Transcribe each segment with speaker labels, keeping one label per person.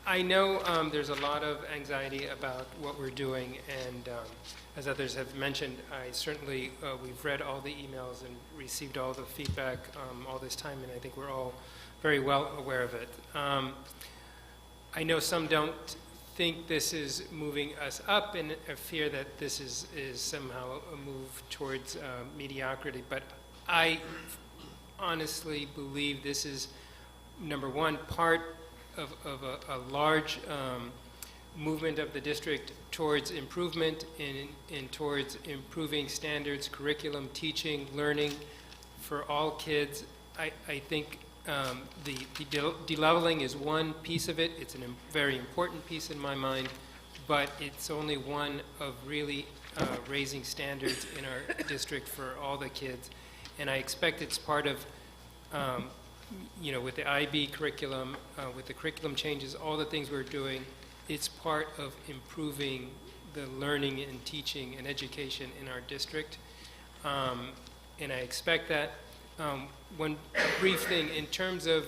Speaker 1: I know there's a lot of anxiety about what we're doing, and as others have mentioned, I certainly, we've read all the emails and received all the feedback all this time, and I think we're all very well aware of it. I know some don't think this is moving us up and fear that this is somehow a move towards mediocrity, but I honestly believe this is, number one, part of a large movement of the district towards improvement and towards improving standards, curriculum, teaching, learning for all kids. I think the de-leveling is one piece of it. It's a very important piece in my mind, but it's only one of really raising standards in our district for all the kids. And I expect it's part of you know, with the IB curriculum, with the curriculum changes, all the things we're doing, it's part of improving the learning and teaching and education in our district. And I expect that. One brief thing, in terms of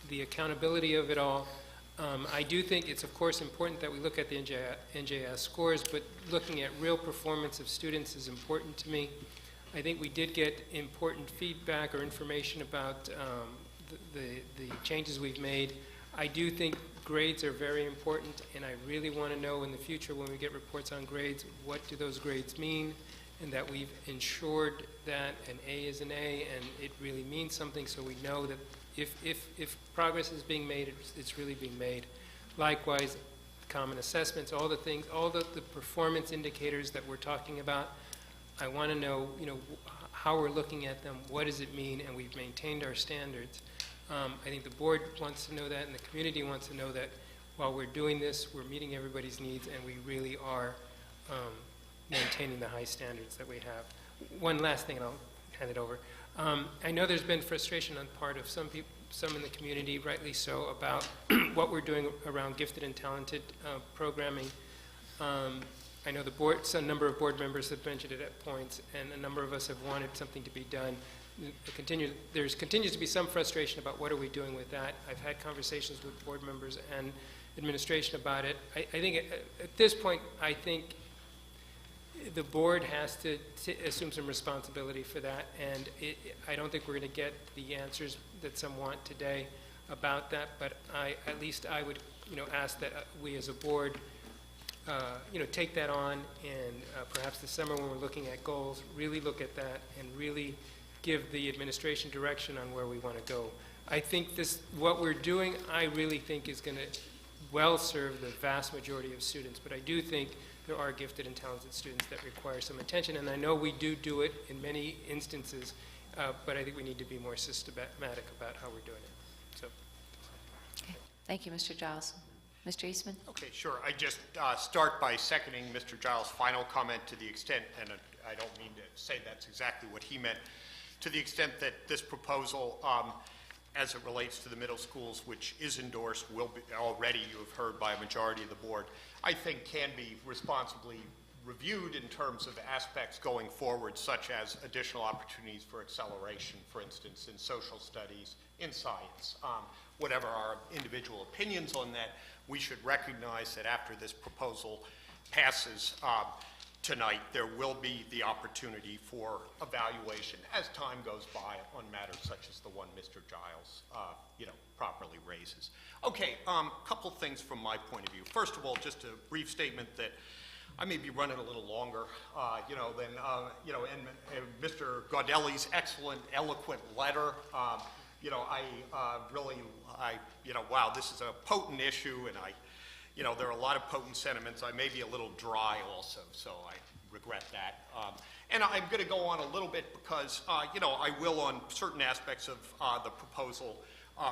Speaker 1: the accountability of it all, I do think it's, of course, important that we look at the NJS scores, but looking at real performance of students is important to me. I think we did get important feedback or information about the changes we've made. I do think grades are very important, and I really want to know in the future when we get reports on grades, what do those grades mean, and that we've ensured that an A is an A, and it really means something, so we know that if progress is being made, it's really being made. Likewise, common assessments, all the things, all the performance indicators that we're talking about, I want to know, you know, how we're looking at them, what does it mean, and we've maintained our standards. I think the board wants to know that, and the community wants to know that while we're doing this, we're meeting everybody's needs, and we really are maintaining the high standards that we have. One last thing, and I'll hand it over. I know there's been frustration on part of some people, some in the community, rightly so, about what we're doing around gifted and talented programming. I know the board, some number of board members have mentioned it at points, and a number of us have wanted something to be done. There continues to be some frustration about what are we doing with that. I've had conversations with board members and administration about it. I think at this point, I think the board has to assume some responsibility for that, and I don't think we're going to get the answers that some want today about that, but at least I would, you know, ask that we as a board you know, take that on, and perhaps this summer when we're looking at goals, really look at that and really give the administration direction on where we want to go. I think what we're doing, I really think is going to well serve the vast majority of students, but I do think there are gifted and talented students that require some attention, and I know we do it in many instances, but I think we need to be more systematic about how we're doing it. So.
Speaker 2: Okay. Thank you, Mr. Giles. Mr. Eastman?
Speaker 3: Okay, sure. I just start by seconding Mr. Giles' final comment to the extent, and I don't mean to say that's exactly what he meant, to the extent that this proposal, as it relates to the middle schools, which is endorsed, will be already, you have heard, by a majority of the board, I think can be responsibly reviewed in terms of aspects going forward, such as additional opportunities for acceleration, for instance, in social studies, in science. Whatever our individual opinions on that, we should recognize that after this proposal passes tonight, there will be the opportunity for evaluation as time goes by on matters such as the one Mr. Giles, you know, properly raises. Okay, couple things from my point of view. First of all, just a brief statement that I may be running a little longer, you know, than, you know, and Mr. Gaudelli's excellent, eloquent letter. You know, you know, wow, this is a potent issue, and you know, there are a lot of potent sentiments. I may be a little dry also, so I regret that. And I'm going to go on a little bit because, you know, I will on certain aspects of the proposal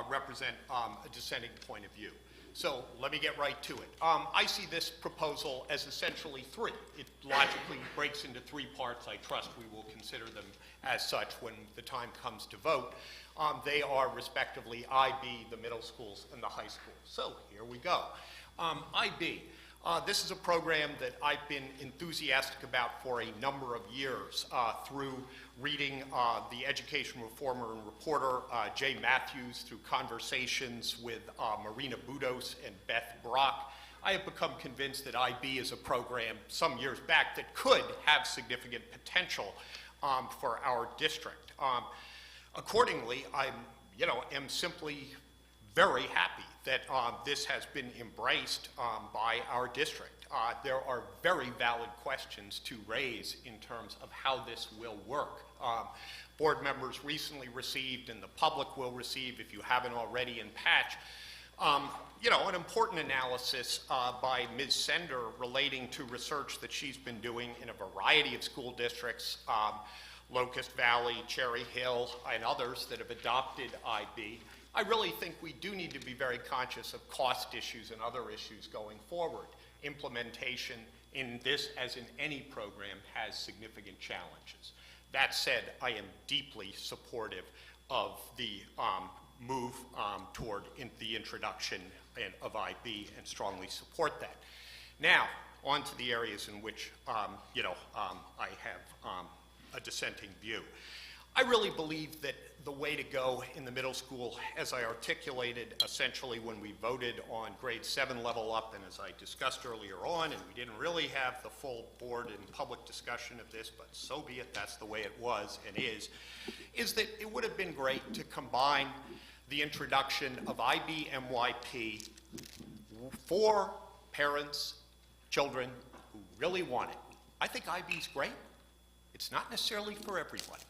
Speaker 3: represent a dissenting point of view. So let me get right to it. I see this proposal as essentially three. It logically breaks into three parts. I trust we will consider them as such when the time comes to vote. They are respectively IB, the middle schools, and the high schools. So here we go. IB. This is a program that I've been enthusiastic about for a number of years through reading the education reformer and reporter Jay Matthews, through conversations with Marina Budos and Beth Brock. I have become convinced that IB is a program some years back that could have significant potential for our district. Accordingly, I am simply very happy that this has been embraced by our district. There are very valid questions to raise in terms of how this will work. Board members recently received, and the public will receive, if you haven't already in Patch, an important analysis by Ms. Sender relating to research that she's been doing in a variety of school districts, Locust Valley, Cherry Hill, and others that have adopted IB. I really think we do need to be very conscious of cost issues and other issues going forward. Implementation in this, as in any program, has significant challenges. That said, I am deeply supportive of the move toward the introduction of IB and strongly support that. Now, on to the areas in which, I have a dissenting view. I really believe that the way to go in the middle school, as I articulated essentially when we voted on grade 7 level up, and as I discussed earlier on, and we didn't really have the full board and public discussion of this, but so be it, that's the way it was and is that it would have been great to combine the introduction of IB MYP for parents, children who really want it. I think IB is great. It's not necessarily for everybody.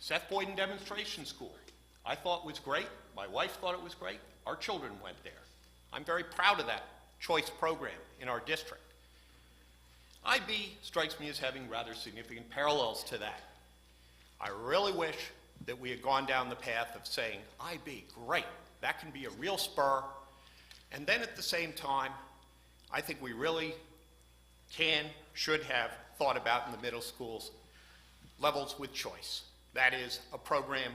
Speaker 3: Seth Boyden Demonstration School, I thought was great. My wife thought it was great. Our children went there. I'm very proud of that choice program in our district. IB strikes me as having rather significant parallels to that. I really wish that we had gone down the path of saying, IB, great, that can be a real spur. And then at the same time, I think we really should have thought about in the middle schools levels with choice. That is a program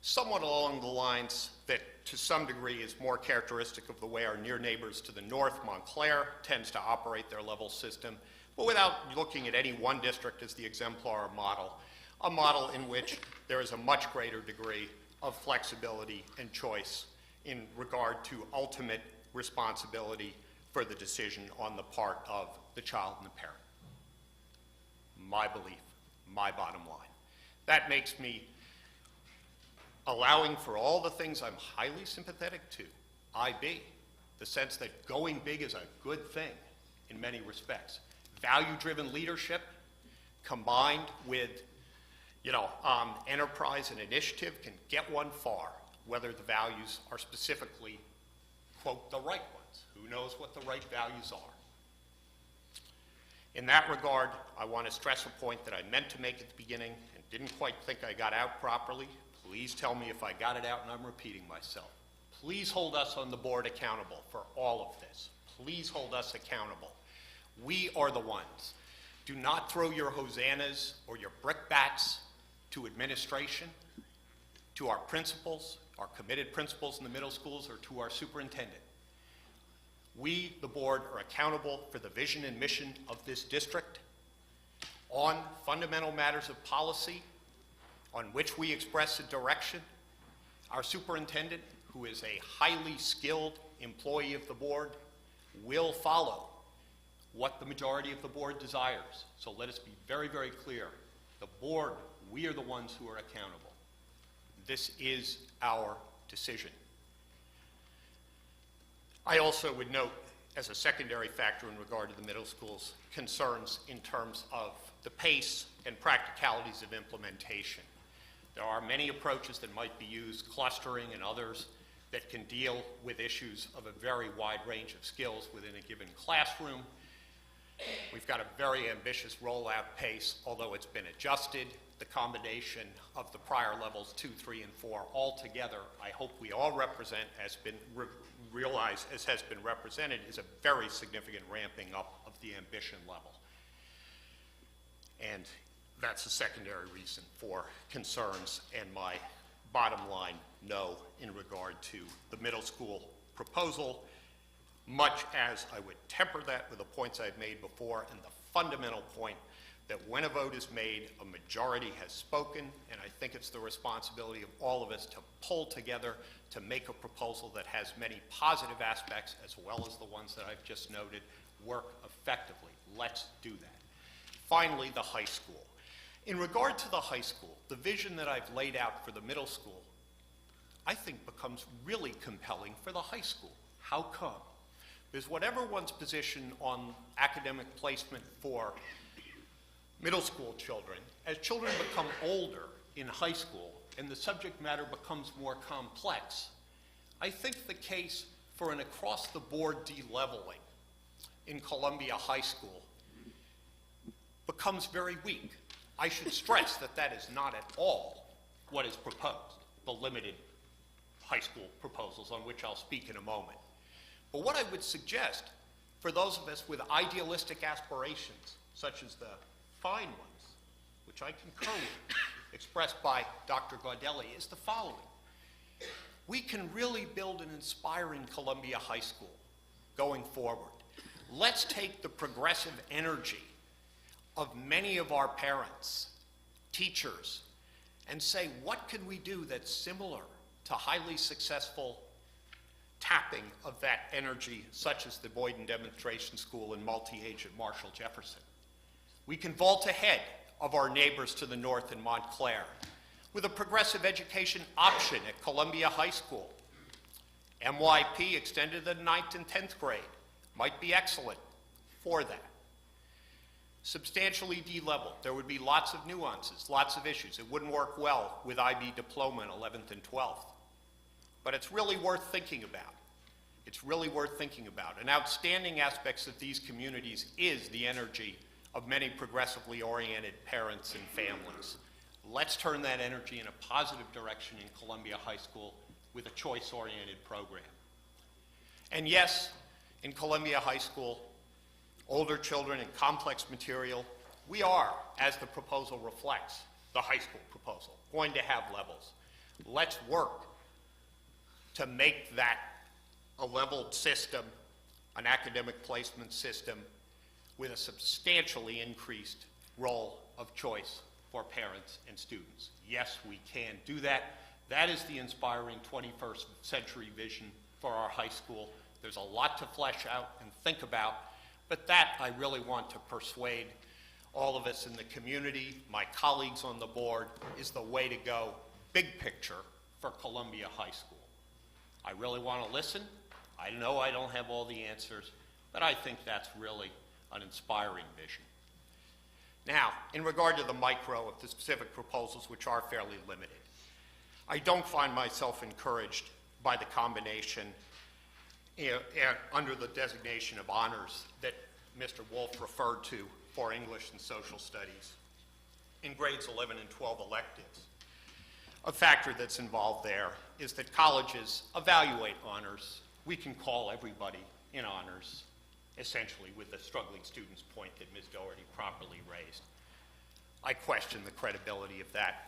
Speaker 3: somewhat along the lines that to some degree is more characteristic of the way our near neighbors to the north, Montclair, tends to operate their level system, but without looking at any one district as the exemplar model, a model in which there is a much greater degree of flexibility and choice in regard to ultimate responsibility for the decision on the part of the child and the parent. My belief, my bottom line. That makes me, allowing for all the things I'm highly sympathetic to, IB, the sense that going big is a good thing in many respects. Value-driven leadership combined with, enterprise and initiative can get one far, whether the values are specifically, quote, the right ones. Who knows what the right values are? In that regard, I want to stress a point that I meant to make at the beginning and didn't quite think I got out properly. Please tell me if I got it out and I'm repeating myself. Please hold us on the board accountable for all of this. Please hold us accountable. We are the ones. Do not throw your hosannas or your brickbats to administration, to our principals, our committed principals in the middle schools, or to our superintendent. We, the board, are accountable for the vision and mission of this district on fundamental matters of policy on which we express a direction. Our superintendent, who is a highly skilled employee of the board, will follow what the majority of the board desires. So let us be very, very clear. The board, we are the ones who are accountable. This is our decision. I also would note, as a secondary factor in regard to the middle school's concerns in terms of the pace and practicalities of implementation. There are many approaches that might be used, clustering and others, that can deal with issues of a very wide range of skills within a given classroom. We've got a very ambitious rollout pace, although it's been adjusted. The combination of the prior levels 2, 3, and 4 all together, I hope we all represent, has been realized as has been represented, is a very significant ramping up of the ambition level. And that's a secondary reason for concerns and my bottom line no in regard to the middle school proposal. much as I would temper that with the points I've made before and the fundamental point that when a vote is made, a majority has spoken, and I think it's the responsibility of all of us to pull together to make a proposal that has many positive aspects as well as the ones that I've just noted work effectively. Let's do that. Finally, the high school. In regard to the high school, the vision that I've laid out for the middle school, I think becomes really compelling for the high school. How come? Because whatever one's position on academic placement for middle school children, as children become older in high school and the subject matter becomes more complex, I think the case for an across-the-board de-leveling in Columbia High School becomes very weak. I should stress that that is not at all what is proposed, the limited high school proposals on which I'll speak in a moment. But what I would suggest for those of us with idealistic aspirations, such as the fine ones, which I concur with, expressed by Dr. Gaudelli, is the following. We can really build an inspiring Columbia High School going forward. Let's take the progressive energy of many of our parents, teachers, and say, what can we do that's similar to highly successful tapping of that energy, such as the Boyden Demonstration School and multi-age at Marshall Jefferson? We can vault ahead of our neighbors to the north in Montclair with a progressive education option at Columbia High School. MYP extended to the 9th and 10th grade might be excellent for that. Substantially de-leveled. There would be lots of nuances, lots of issues. It wouldn't work well with IB diploma in 11th and 12th. But it's really worth thinking about. It's really worth thinking about. And outstanding aspects of these communities is the energy of many progressively oriented parents and families. Let's turn that energy in a positive direction in Columbia High School with a choice-oriented program. And yes, in Columbia High School, older children and complex material, we are, as the proposal reflects, the high school proposal, going to have levels. Let's work to make that a leveled system, an academic placement system with a substantially increased role of choice for parents and students. Yes, we can do that. That is the inspiring 21st century vision for our high school. There's a lot to flesh out and think about, but that I really want to persuade all of us in the community, my colleagues on the board, is the way to go, big picture, for Columbia High School. I really want to listen. I know I don't have all the answers, but I think that's really an inspiring vision. Now, in regard to the micro of the specific proposals, which are fairly limited, I don't find myself encouraged by the combination under the designation of honors that Mr. Wolf referred to for English and social studies in grades 11 and 12 electives. A factor that's involved there is that colleges evaluate honors. We can call everybody in honors, essentially, with the struggling students point that Ms. Doherty properly raised. I question the credibility of that.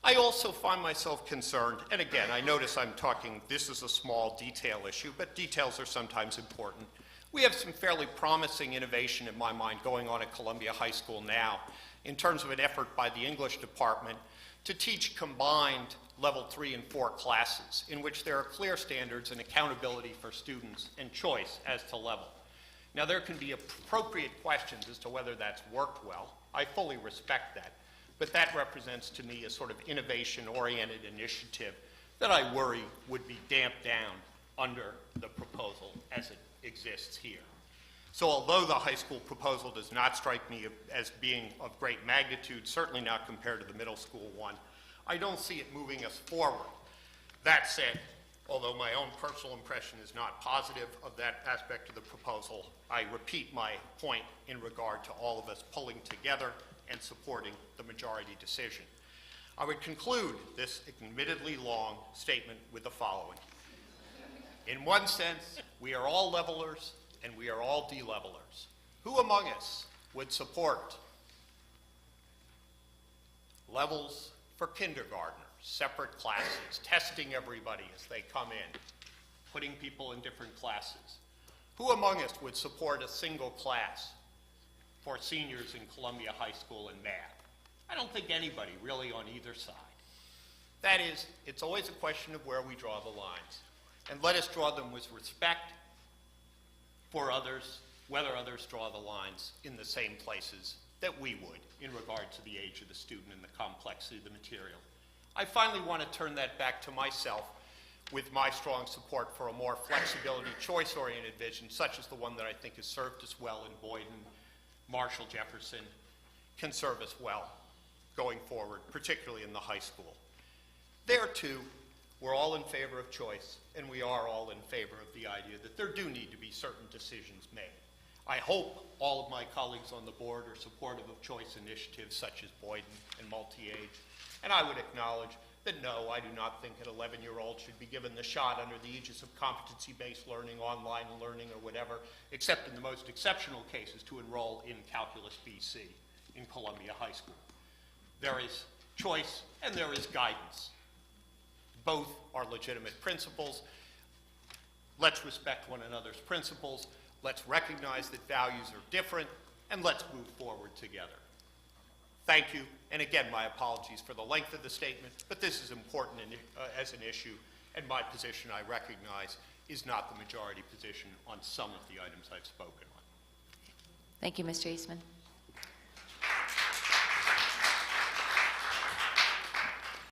Speaker 3: I also find myself concerned, and again, I notice I'm talking, this is a small detail issue, but details are sometimes important. We have some fairly promising innovation, in my mind, going on at Columbia High School now in terms of an effort by the English department to teach combined level 3 and 4 classes in which there are clear standards and accountability for students and choice as to level. Now, there can be appropriate questions as to whether that's worked well. I fully respect that. But that represents to me a sort of innovation-oriented initiative that I worry would be damped down under the proposal as it exists here. So although the high school proposal does not strike me as being of great magnitude, certainly not compared to the middle school one, I don't see it moving us forward. That said, although my own personal impression is not positive of that aspect of the proposal, I repeat my point in regard to all of us pulling together and supporting the majority decision. I would conclude this admittedly long statement with the following. In one sense, we are all levelers and we are all de-levelers. Who among us would support levels for kindergartners, separate classes, testing everybody as they come in, putting people in different classes? Who among us would support a single class for seniors in Columbia High School in math? I don't think anybody really on either side. That is, it's always a question of where we draw the lines. And let us draw them with respect for others, whether others draw the lines in the same places that we would in regard to the age of the student and the complexity of the material. I finally want to turn that back to myself with my strong support for a more flexibility, choice-oriented vision, such as the one that I think has served us well in Boyden, Marshall, Jefferson, can serve us well going forward, particularly in the high school. There, too, we're all in favor of choice, and we are all in favor of the idea that there do need to be certain decisions made. I hope all of my colleagues on the board are supportive of choice initiatives such as Boyden and multi-age, and I would acknowledge that no, I do not think an 11-year-old should be given the shot under the aegis of competency-based learning, online learning, or whatever, except in the most exceptional cases to enroll in Calculus BC in Columbia High School. There is choice and there is guidance. Both are legitimate principles. Let's respect one another's principles. Let's recognize that values are different, and let's move forward together. Thank you, and again, my apologies for the length of the statement, but this is important as an issue, and my position, I recognize, is not the majority position on some of the items I've spoken on.
Speaker 2: Thank you, Mr. Eastman.